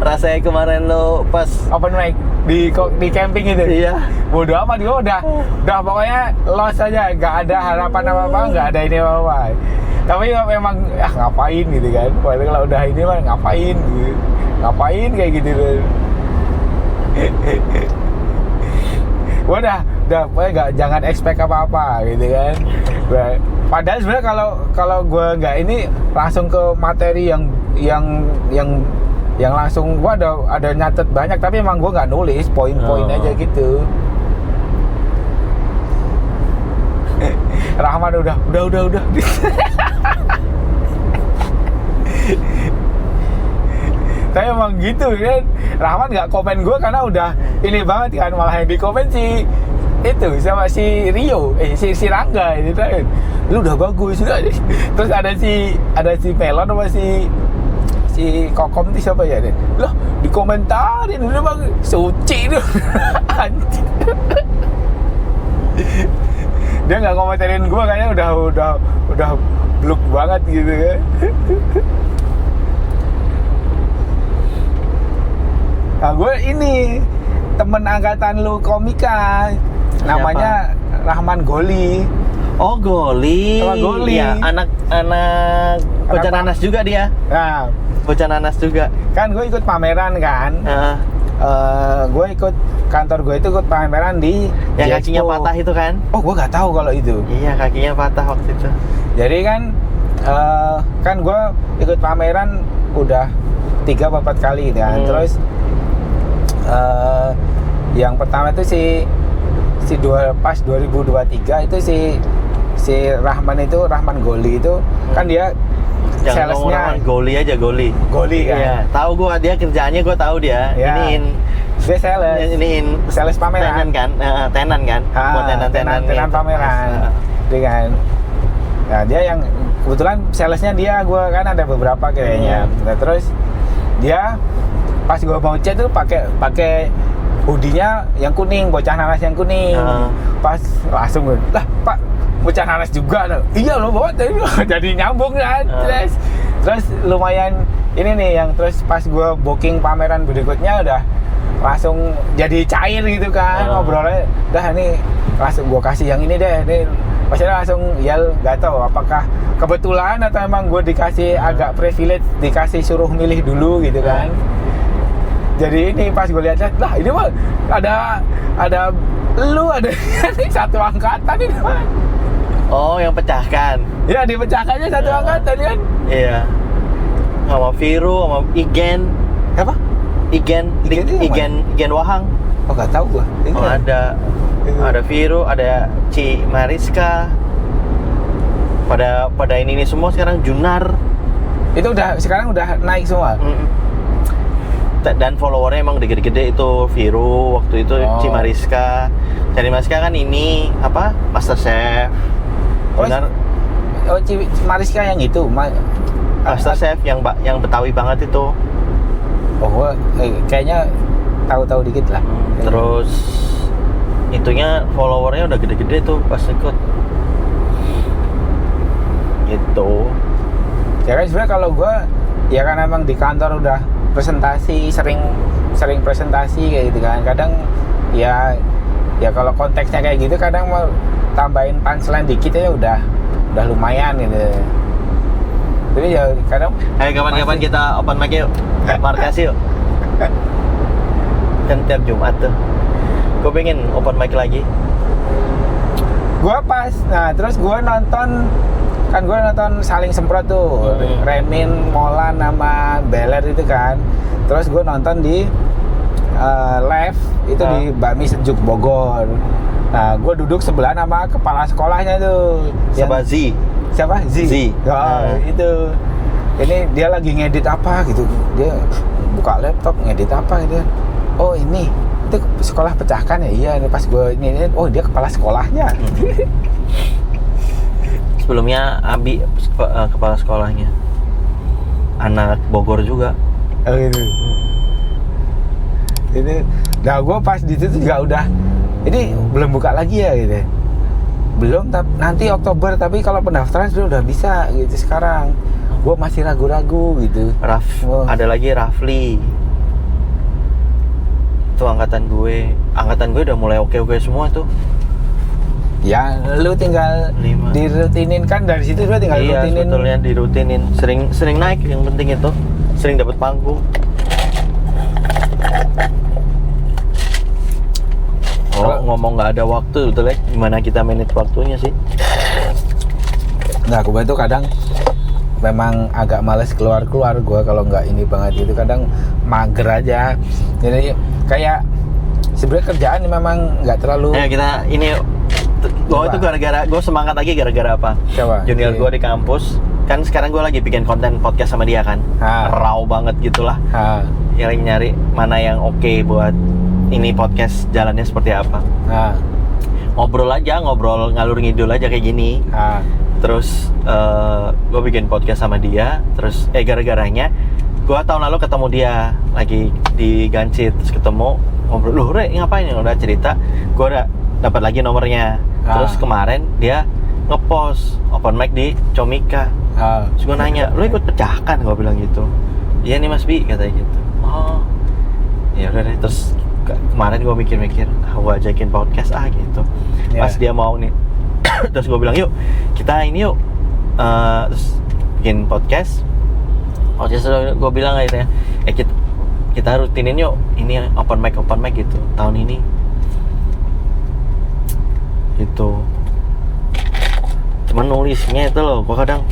rasanya kemarin lo pas open mic di camping itu. Iya. Bodoh amat, gua udah pokoknya los aja, nggak ada harapan apa-apa, nggak ada ini apa-apa. Tapi memang ngapain gitu kan, kalau udah ini mah ngapain gitu. Ngapain kayak gitu kan. Gua udah pokoknya jangan expect apa-apa gitu kan. Padahal sebenarnya kalau gue nggak ini langsung ke materi yang langsung gue ada nyatet banyak, tapi emang gue nggak nulis poin-poin aja gitu. Rahman udah. Tapi emang gitu kan, Rahman nggak komen gue karena udah ini banget kan, malah yang di komen si itu sama si Rio, si Rangga itu kan, lu udah bagus udah. Terus ada si Melon sama si Kokom itu siapa ya nih? Loh dikomentarin udah bang, suci itu. Anjir. Dia nggak komentarin gue kayaknya udah bluk banget gitu kan. Nah gue ini temen angkatan lu komika, namanya Rahman Goli. Oh Goli. Sama Goli. Ya, anak bocah nanas juga dia. Nah, bocah nanas juga. Kan gue ikut pameran kan. Gue ikut kantor gue itu ikut pameran di yang Expo. Kakinya patah itu kan? Oh gue nggak tahu kalau itu. Iya kakinya patah waktu itu. Jadi kan gue ikut pameran udah 3-4 kali kan. Terus yang pertama itu pas 2023 itu si Rahman Goli itu kan dia salesnya Goli aja Goli kan. Iya, tahu gua dia kerjaannya, gua tahu dia. Ya. Dia sales pameran tenan kan buat tenan pameran dia kan. Nah dia yang kebetulan salesnya dia, gua kan ada beberapa kayaknya. Nah, terus dia pas gua mau chat tuh pakai hoodie-nya yang kuning, bocah nanas yang kuning. Pas langsung gue, lah Pak, bocah nanas juga loh. Iya loh bawa jadi nyambung kan. Terus lumayan ini nih yang terus pas gue booking pameran berikutnya udah langsung jadi cair gitu kan ngobrolnya. Dah ini langsung gue kasih yang ini deh. Maksudnya langsung ya nggak tahu apakah kebetulan atau emang gue dikasih agak privilege, dikasih suruh milih dulu gitu kan. Jadi ini pas gue lihat lah ini mah ada lu ada satu angkatan ini mah. Oh yang pecahkan? Ya dipecahkannya satu angkatan kan? Iya. Sama Viru, sama Igen. Apa? Igen Wahang. Oh nggak tahu gua. Oh, ada Viru, ada Ci Mariska. Pada ini semua sekarang Junar. Itu sekarang udah naik semua. Dan followernya emang gede-gede itu Viru waktu itu. Ci Mariska kan ini apa MasterChef. Benar. Ci Mariska yang itu MasterChef yang Betawi banget itu. Oh gua kayaknya tahu dikit lah. Terus itunya followernya udah gede-gede tuh pas ikut gitu. Ya kan sebenarnya kalau gua ya kan emang di kantor udah presentasi, sering presentasi kayak gitu kan. Kadang ya kalau konteksnya kayak gitu kadang mau tambahin punchline dikit ya udah lumayan gitu. Jadi ya kadang kapan-kapan kita open mic yuk. Markas yuk. Kan tiap Jumat tuh. Gue pengen open mic lagi. Terus gue nonton Saling Semprot tuh, Remin, Molan sama Beler itu kan. Terus gue nonton di live itu di Bakmi Sejuk Bogor. Nah gue duduk sebelah sama kepala sekolahnya tuh. Siapa? Z. Siapa? Z. Itu. ini dia lagi ngedit apa gitu, dia buka laptop ngedit apa gitu. Oh ini itu sekolah pecahkan ya, iya ini pas gue ini, oh dia kepala sekolahnya. Sebelumnya Abi kepala sekolahnya anak Bogor juga. Oh gitu. Ini, nah gue pas di situ juga udah, ini belum buka lagi ya gitu. Belum, nanti Oktober, tapi kalau pendaftaran sudah udah bisa gitu sekarang. Gue masih ragu-ragu gitu. Ada lagi Rafli. Itu angkatan gue udah mulai oke semua tuh. Ya, lu tinggal 5. dirutinin kan dari situ, lu tinggal iya, rutinin. Iya, sebetulnya dirutinin. Sering naik, yang penting itu. Sering dapat panggung. Ngomong nggak ada waktu, betul ya? Gimana kita manage waktunya sih? Nah, gue tuh kadang memang agak males keluar gue kalau nggak ini banget gitu, kadang mager aja. Jadi kayak sebenarnya kerjaan memang nggak terlalu. Ayo kita ini. Gue itu gue semangat lagi gara-gara apa? Coba. Junior gue di kampus kan sekarang gue lagi bikin konten podcast sama dia kan. Raw banget gitulah. Nyari mana yang oke buat ini podcast jalannya seperti apa. Ngobrol ngalur ngidul aja kayak gini. Terus gue bikin podcast sama dia. Terus gara-garanya gue tahun lalu ketemu dia lagi di Gancit, terus ketemu ngobrol, loh Re ngapain ya, udah cerita, gue udah dapat lagi nomornya. Terus kemarin dia ngepost open mic di Comika. Terus gue nanya, lu ikut pecahkan? Gue bilang gitu. Iya nih Mas Bi, katanya gitu. Oh ya udah deh. Terus kemarin gue mikir-mikir, gue ajakin podcast gitu. Pas dia mau nih, terus gue bilang yuk kita ini yuk, terus bikin podcast. Gue bilang akhirnya, kita rutinin yuk ini open mic gitu tahun ini. Gitu. Cuman nulisnya itu loh, gua kadang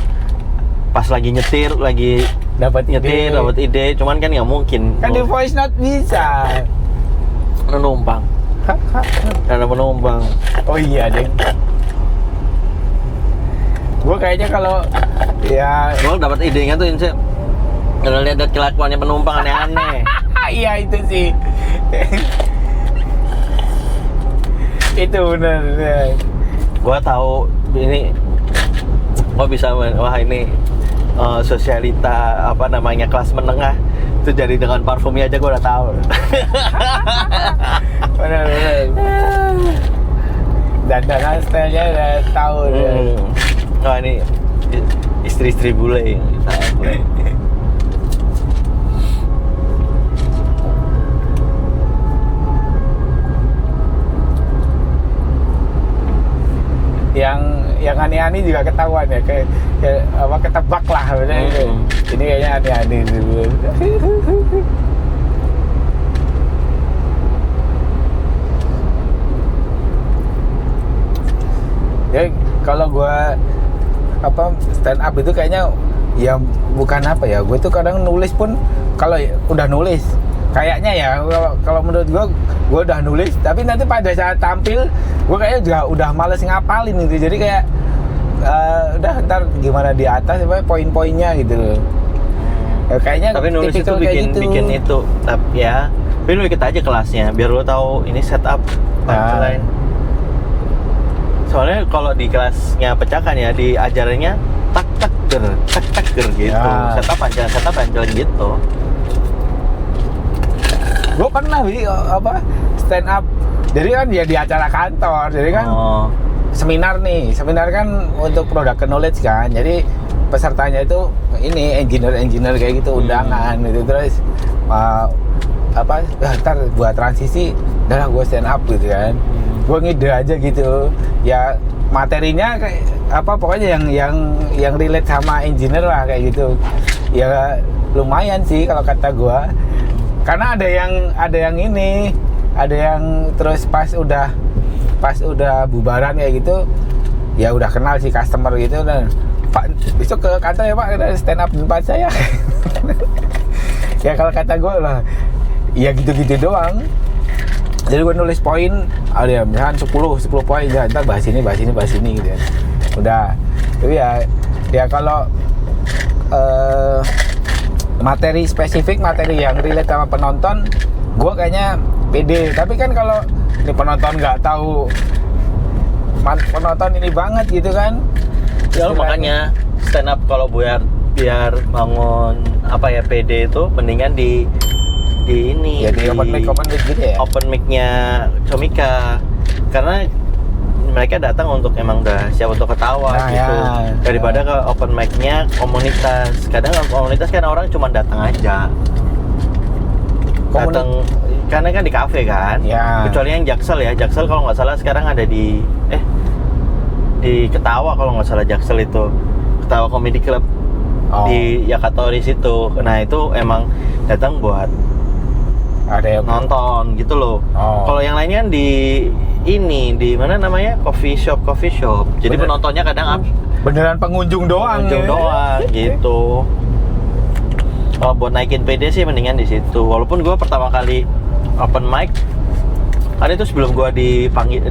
pas lagi nyetir, lagi dapat ide, cuman kan nggak mungkin. Kan di voice note bisa. Penumpang. Karena penumpang. Oh iya deh. Gua kayaknya kalau ya. Gua dapat idenya tuh Inse. Kalau lihat kelakuannya penumpang aneh-aneh. Iya itu sih. Itu benar. Gua tahu ini, gua bisa wah ini sosialita apa namanya kelas menengah itu jadi dengan parfumnya aja gua udah tahu. Benar. Dan stylenya udah tahu. Oh ini istri-istri bule yang tahu. yang aneh-aneh juga ketahuan ya, kayak ketebak lah sebenarnya. Ini kayaknya aneh-aneh dulu. Ya kalau gue stand up itu kayaknya ya bukan ya, gue tuh kadang nulis pun kalau udah nulis kayaknya ya, kalau menurut gue udah nulis, tapi nanti pada saat tampil gue kayaknya juga udah males ngapalin gitu. Jadi kayak udah ntar gimana di atas poin-poinnya gitu. Kayaknya tapi nulis itu bikin itu tapi ya, tapi lu ikut aja kelasnya biar lu tahu ini setup punchline. Soalnya kalau di kelasnya pecahkan ya diajarannya tak ger gitu. Setup punchline gitu. Gue pernah stand up, jadi kan ya di acara kantor, jadi kan seminar kan untuk product knowledge kan, jadi pesertanya itu ini engineer kayak gitu, undangan gitu. Terus ntar buat transisi udah gue stand up gitu kan. Gue ngide aja gitu ya, materinya kayak pokoknya yang relate sama engineer lah kayak gitu ya. Lumayan sih kalau kata gue, karena ada yang terus pas udah bubaran kayak gitu ya udah kenal si customer gitu, dan Pak besok ke kantor ya Pak, stand up di tempat saya. Ya kalau kata gue lah ya gitu-gitu doang. Jadi gue nulis poin, ada misalkan 10 poin ya, ntar bahas ini gitu ya. Udah. Tapi ya kalau materi spesifik, materi yang relate sama penonton, gue kayaknya pede. Tapi kan kalau ini penonton nggak tahu, penonton ini banget gitu kan. Ya makanya stand up kalau biar bangun apa ya pede itu mendingan di ini ya, di open mic gitu ya. Open mic-nya Comika, karena mereka datang untuk emang udah siap untuk ketawa gitu. Daripada ke open mic-nya komunitas. Kadang komunitas kan orang cuma datang aja. Datang karena kan di kafe kan. Ya. Kecuali yang Jaksel ya. Jaksel kalau nggak salah sekarang ada di Ketawa kalau nggak salah Jaksel itu. Ketawa Comedy Club di Yakatori situ. Nah, itu emang datang buat ada yang nonton gitu loh. Kalau yang lainnya kan di mana namanya coffee shop. Jadi penontonnya kadang beneran pengunjung doang gitu. Kalau buat naikin PD sih mendingan di situ. Walaupun gue pertama kali open mic, ada itu sebelum gue dipanggil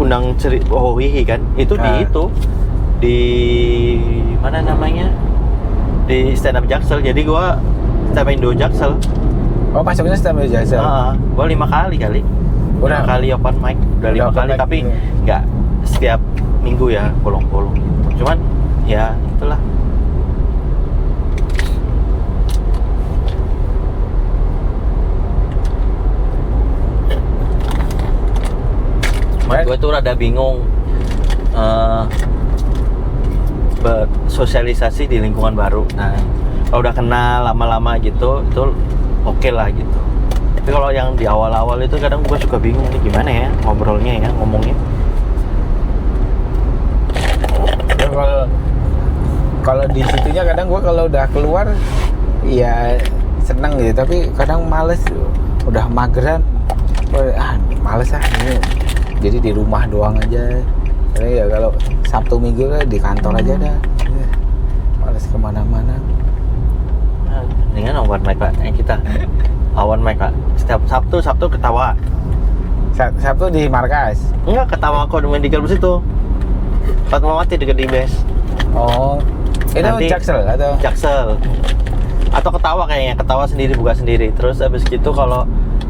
undang Hihi kan, itu di mana namanya, di stand up Jaksel. Jadi gue stand up Indo Jaksel. Oh, masuknya stand up Jaksel. Gue 5 kali udah 5 kali open mic, udah 5 kali, tapi nggak setiap minggu ya, bolong-bolong gitu. Cuman ya itulah. Gue tuh rada bingung bersosialisasi di lingkungan baru. Nah, kalau udah kenal lama-lama gitu, itu oke lah gitu. Tapi kalau yang di awal-awal itu kadang gue suka bingung nih gimana ya ngobrolnya ya, ngomongnya. Kalau di situnya kadang gue kalau udah keluar ya seneng gitu, tapi kadang males, udah mageran, males ini. Jadi di rumah doang aja. Karena ya kalau Sabtu Minggu kan di kantor aja dah. Males kemana-mana. Dengan open mic Pak, kita open mic Pak. Setiap Sabtu ketawa. Sabtu di markas? Enggak, ketawa Comedy Club situ. Fatmawati dekat IBS. Oh, itu nanti Jaksel atau? Jaksel. Atau ketawa kayaknya, ketawa sendiri buka sendiri. Terus habis gitu kalau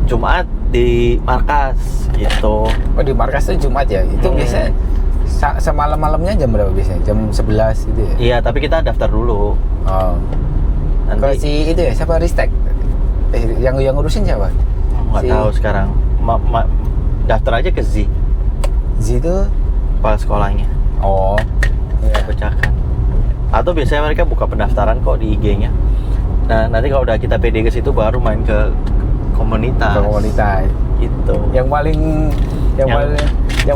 Jumat di markas gitu. Oh, di markas tuh Jumat ya? Itu biasanya semalam-malamnya jam berapa biasanya? Jam 11 gitu ya? Iya, tapi kita daftar dulu. Oh. Nanti kalau si itu ya, siapa Ristek? Yang ngurusin siapa? Nggak tahu sekarang. Daftar aja ke Z. Z itu kepala sekolahnya. Oh. Iya. Pecahkan. Atau biasanya mereka buka pendaftaran kok di IG-nya. Nah, nanti kalau udah kita PD ke situ baru main ke komunitas. Gitu. Yang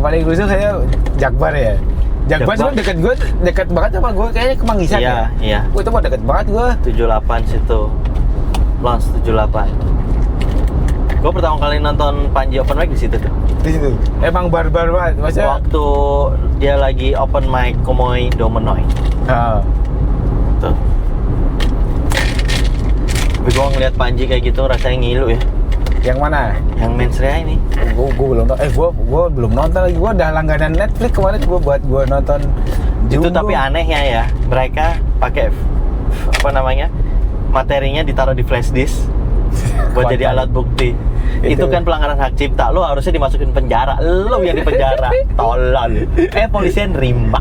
paling khusus saya Jakbar ya. Jakbar itu dekat banget sama gue, kayaknya ke Manggisan ya. Iya. Itu mah dekat banget gue. 78 situ. Lons 78. Gue pertama kali nonton Panji open mic di situ tuh. Di situ. Emang barbar banget. Maksudnya waktu dia lagi open mic Komoy Domenoy. Tuh. Tapi gue ngeliat Panji kayak gitu rasanya ngilu ya. Yang mana? Yang Mensrea ini. Gue belum nonton. Gue belum nonton lagi. Gue udah langganan Netflix kemarin buat gue nonton. Itu tapi anehnya ya, mereka pakai apa namanya, materinya ditaruh di flash disk buat jadi alat bukti. Itu kan pelanggaran hak cipta. Lo harusnya dimasukin penjara. Lo yang di penjara. Tolol. Polisi nerima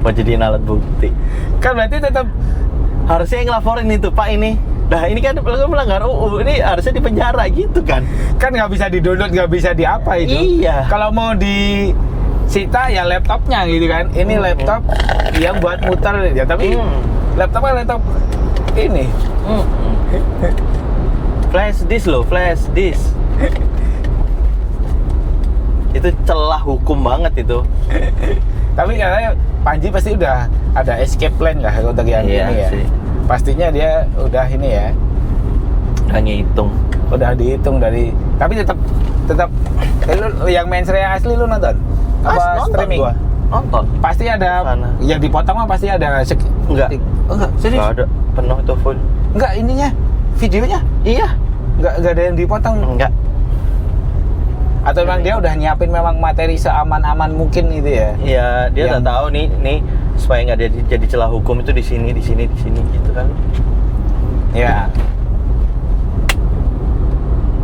buat jadiin alat bukti. Kan berarti tetap harusnya yang ngelaporin itu, Pak ini. Nah ini kan melanggar UU, ini harusnya di penjara gitu kan? Kan nggak bisa di-download, nggak bisa di apa itu? Iya. Kalau mau disita ya laptopnya gitu kan? Ini laptop yang buat muter ya, tapi laptopnya laptop ini. Flash disk loh, flash disk. Itu celah hukum banget itu. Tapi katanya Panji pasti udah ada escape plan lah untuk yang ini ya. Sih. Pastinya dia udah ini ya. Udah dihitung dari. Tapi tetap yang Mensrea asli lu nonton? Apa nonton streaming? Gua. Nonton. Pasti ada sana. Yang dipotong mah pasti ada enggak. Enggak, serius? Enggak ada. Penuh itu full. Enggak, ininya videonya? Iya. Enggak ada yang dipotong. Enggak. Atau memang dia udah nyiapin memang materi seaman-aman mungkin gitu ya? Iya, dia udah tahu nih supaya nggak jadi celah hukum itu di sini gitu kan. Ya.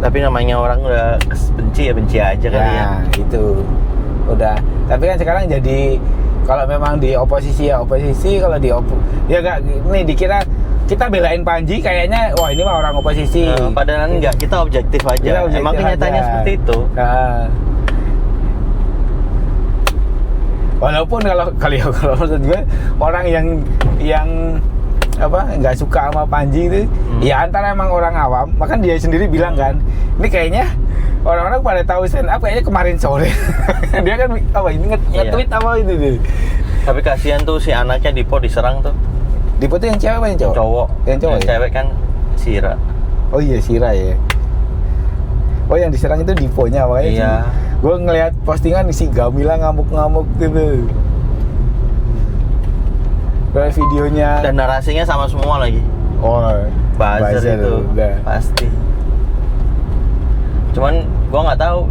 Tapi namanya orang udah benci aja kali ya. Itu udah. Tapi kan sekarang jadi kalau memang di oposisi ya oposisi, kalau di ya nggak, nih dikira kita belain Panji kayaknya wah ini mah orang oposisi. Padahal enggak, kita objektif aja. Emang kenyataannya seperti itu. Walaupun kalau maksud gue orang yang apa nggak suka sama Panji itu ya antara emang orang awam, bahkan dia sendiri bilang kan ini kayaknya orang-orang pada tahu stand up kayaknya kemarin sore. Dia kan apa ini nge-tweet apa itu deh. Tapi kasihan tuh si anaknya Dipo diserang tuh. Dipo tuh yang cewek apa yang cowok? Cowok. Yang cowok. Yang cewek kan Sira. Oh iya Sira ya. Oh yang diserang itu Diponya makanya. Iya. Gue ngeliat postingan si Gamila ngamuk-ngamuk gitu. Kayak videonya. Dan narasinya sama semua lagi. Oh. Buzzer itu udah. Pasti. Cuman gue nggak tahu.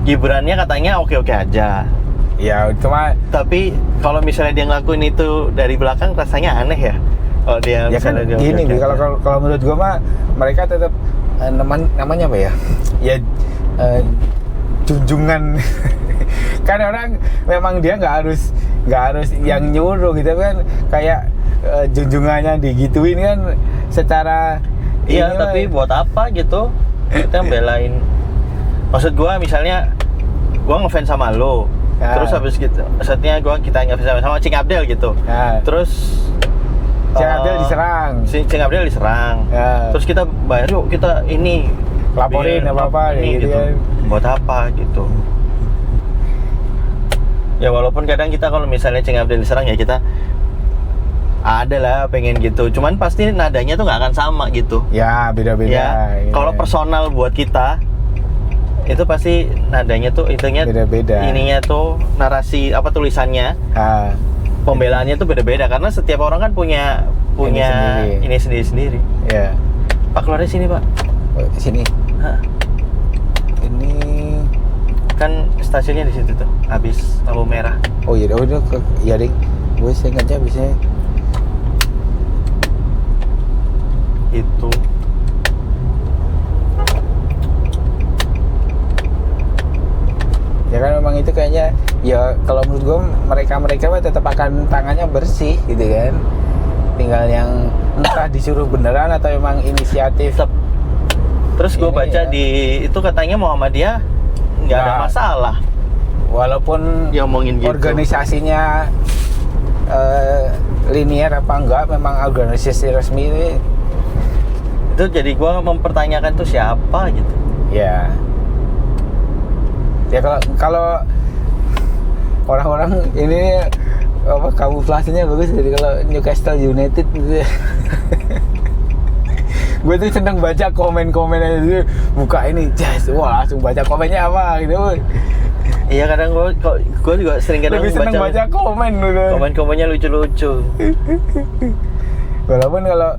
Gibrannya katanya oke-oke aja. Ya cuma. Tapi kalau misalnya dia ngelakuin itu dari belakang rasanya aneh ya. Kalau dia ya kan dia gini nih, kalau menurut gue mah mereka tetap namanya apa ya? Ya junjungan. Kan orang memang dia nggak harus yang nyuruh gitu kan, kayak junjungannya digituin kan secara. Iya tapi buat apa gitu? Kita belain. Maksud gue misalnya gue ngefans sama lo. Terus habis gitu, maksudnya kita ngefans sama Cing Abdel gitu. Terus Cing Abdel diserang. Cing Abdel diserang. Terus kita bayar yuk kita ini laporin apa gitu. Kan. Buat apa gitu? Ya walaupun kadang kita kalau misalnya Cing Abdel diserang ya kita ada lah pengen gitu. Cuman pasti nadanya tuh nggak akan sama gitu. Ya beda-beda. Ya, gitu. Kalau personal buat kita itu pasti nadanya tuh itunya beda-beda. Ininya tuh narasi apa tulisannya. Pembelaannya tuh beda-beda karena setiap orang kan punya ini sendiri-sendiri. Ya. Pak keluarnya sini, Pak. Sini. Ini kan stasiunnya di situ tuh, habis lampu merah. Oh iya, udah ya ding. Gue sengaja bisa itu. Ya kan memang itu kayaknya ya kalau menurut gue mereka tetap akan tangannya bersih gitu kan. Tinggal yang entah disuruh beneran atau memang inisiatif. Terus gue baca ya. Di itu katanya Muhammadiyah nggak ada masalah. Walaupun ngomongin gitu. Organisasinya linier apa enggak, memang organisasi resmi itu jadi gue mempertanyakan tuh siapa gitu. Ya. Ya kalau orang-orang ini apa kamuflasenya bagus, jadi kalau Newcastle United gitu. Gue tuh seneng baca komen-komennya itu, buka ini, wah langsung baca komennya apa gitu. Iya kadang gue juga sering kadang baca komen gitu. Komen-komennya lucu-lucu. Walaupun kalau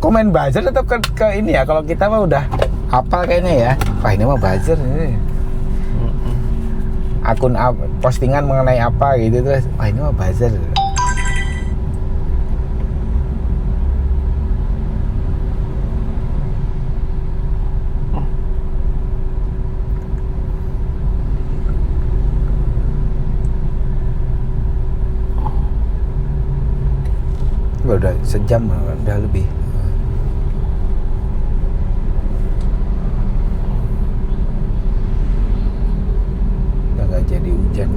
komen buzzer tetap ke ini ya, kalau kita mah udah hafal kayaknya ya. Wah ini mah buzzer ini. Akun postingan mengenai apa gitu terus, wah ini mah buzzer. Udah sejam, udah lebih. Udah nggak jadi hujan.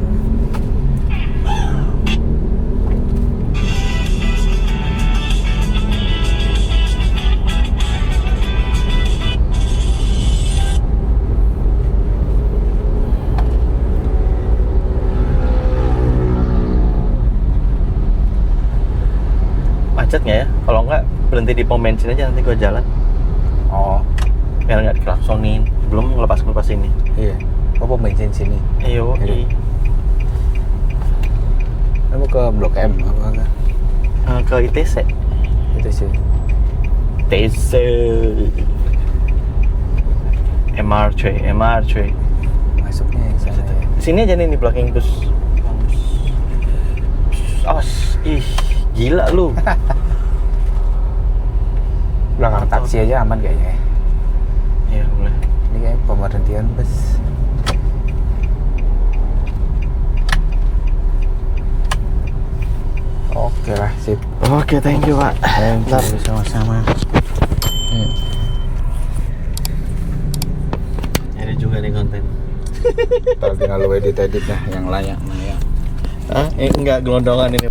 Macet nggak ya? Kalau nggak berhenti di pom bensin aja, nanti gue jalan. Oh, biar nggak diklaksonin. Belum ngelepas ini. Iya. Oh, pom bensin sini. Iyo. Kamu ke Blok M apa enggak? Ke ITC. TC. MRC. Masuknya yang sana ya. Sini aja nih di belakang bus. awas. Ih, gila lu. Belakang taksi aja aman kayaknya. Iya, boleh. Ini kayak pemberhentian bus. Oke lah, sip. Oke, thank you, Pak. Ntar sama-sama. Ada juga nih konten. Tinggal lu edit-edit dah yang layak. Hah? Enggak gelondongan ini.